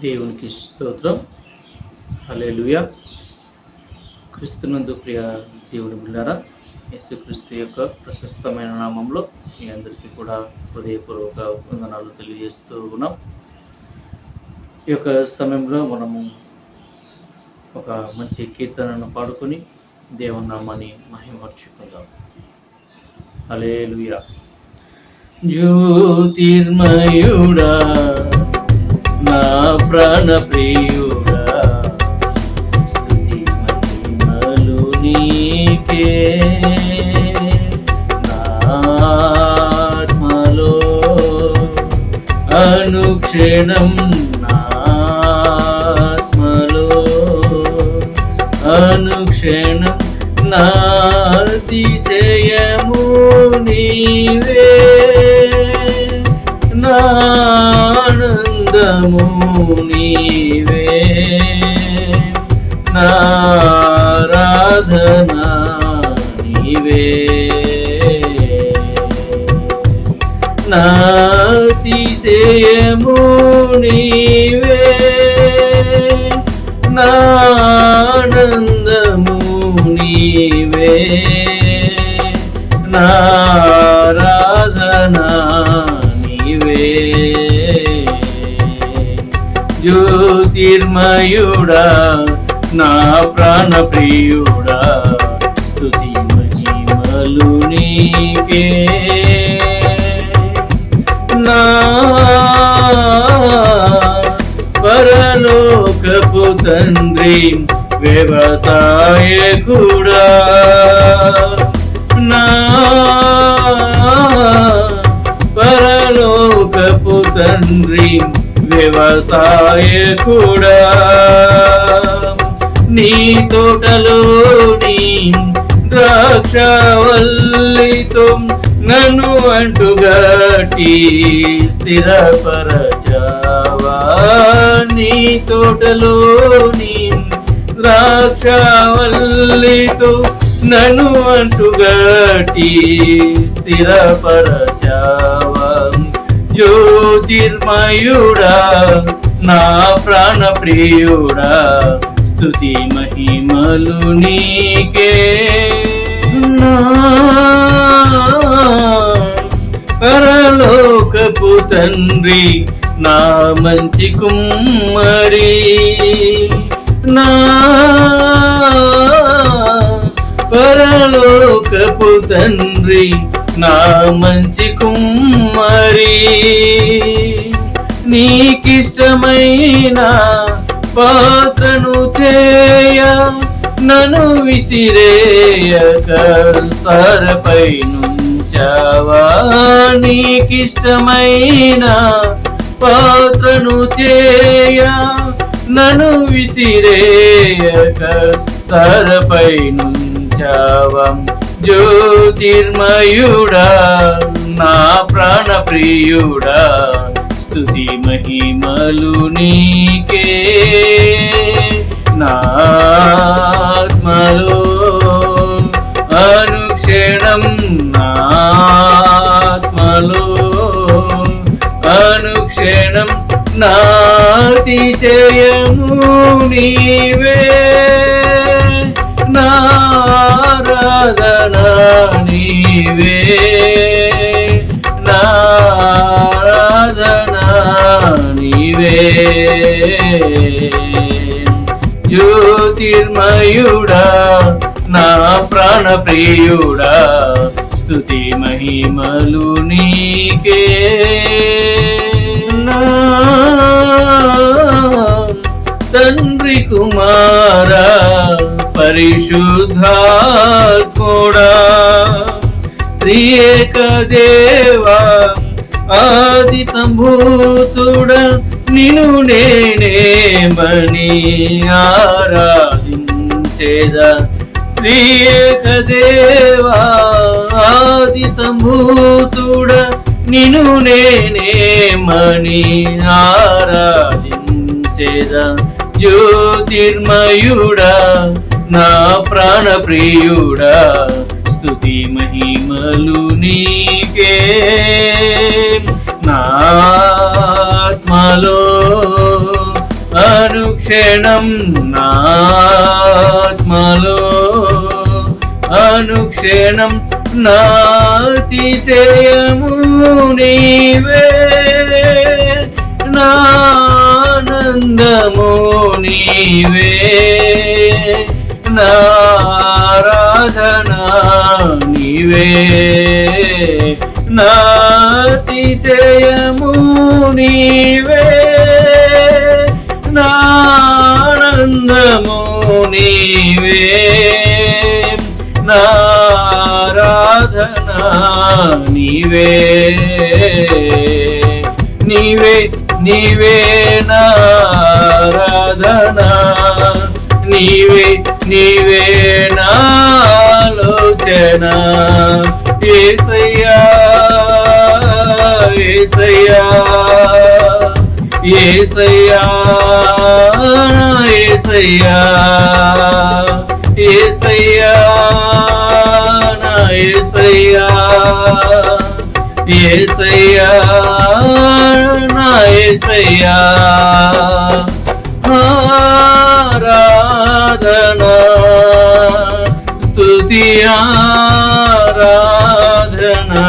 దేవునికి స్తోత్రం. హల్లెలూయా. క్రీస్తునందు ప్రియ దేవుని బిడ్డలారా, యేసుక్రీస్తు యొక్క ప్రశస్తమైన నామంలో మీ అందరికీ కూడా హృదయపూర్వక వందనాలు తెలియజేస్తూ ఉన్నాం. ఈ యొక్క సమయంలో మనము ఒక మంచి కీర్తనను పాడుకొని దేవుని నామాన్ని మహిమపరచుకుందాం. హల్లెలూయా. జ్యోతిర్మయుడా నా ప్రాణ ప్రియుడా, స్తుతి మహిమలు నీకే. నా ఆత్మలో అనుక్షణం, నా ఆత్మలో అనుక్షణం నా అతిశయము నీవే, నా ఆనందము నీవే, నా ఆరాధన నీవే, నా అతిశయము నీవే, నా ఆనందము నీవే, నా ఆరాధన నీవే. జ్యోతిర్మయుడా నా ప్రాణ ప్రియుడా, స్తుతి మహిమలు నీకే. నా పరలోకపు తండ్రి వ్యవసాయకుడా, నా పరలోకపు తండ్రి వ్యవసాయకుడా, నీ తోటలోని ద్రాక్షవల్లితో నన్ను అంటుగట్టి స్థిరపరచావా. నీ తోటలోని ద్రాక్షవల్లితో నన్ను అంటుగట్టి స్థిరపరచావా. జ్యోతిర్మయుడా నా ప్రాణ ప్రియుడా, స్తుతి మహిమలు నీకే. నా పరలోకపు తండ్రి నా మంచి కుమ్మరి, నా పరలోకపు తండ్రి నా మంచి కుమ్మరి, నీకిష్టమైన పాత్రను చేయ నన్ను విసిరేయక సరపై నుంచావా. నీకిష్టమైన పాత్రను చేయ నన్ను విసిరేయక సరపై నుంచావా. జ్యోతిర్మయుడా నా ప్రాణ ప్రియుడా, స్తుతి మహిమలు నీకే. నా ఆత్మలో అనుక్షణం, నా ఆత్మలో అనుక్షణం నా అతిశయము నీవే, నా ఆరాధన నీవే, నా ఆరాధన నీవే. జ్యోతిర్మయుడా నా ప్రాణ ప్రియుడా, స్తుతి మహిమలు నీకే. నా తండ్రి కుమారా పరిశుద్ధాత్ముడా, త్రియేక దేవా ఆది సంభూతుడా, నిన్ను నేనేమని ఆరాధించేదా. త్రియేక దేవా ఆది సంభూతుడా, నిన్ను నేనేమని ఆరాధించేదా. జ్యోతిర్మయుడా నా ప్రాణ ప్రియుడా, స్తుతి మహిమలు నీకే. నా ఆత్మలో అనుక్షణం నాత్మలో అనుక్షణం నాతిశయము నీవే నానందము నీవే నారాధనా నీవే నాతిశయము నీవే నానందము నీవే నారాధనా నీవే నీవే నీవే నారాధనా నీవే నీవే నాలోచన యేసయ్యా యేసయ్యా యేసయ్యా యేసయ్యా యేసయ్యా నా యేసయ్యా యేసయ్యా నా యేసయ్యా ఆరాధనా స్తుతి ఆరాధనా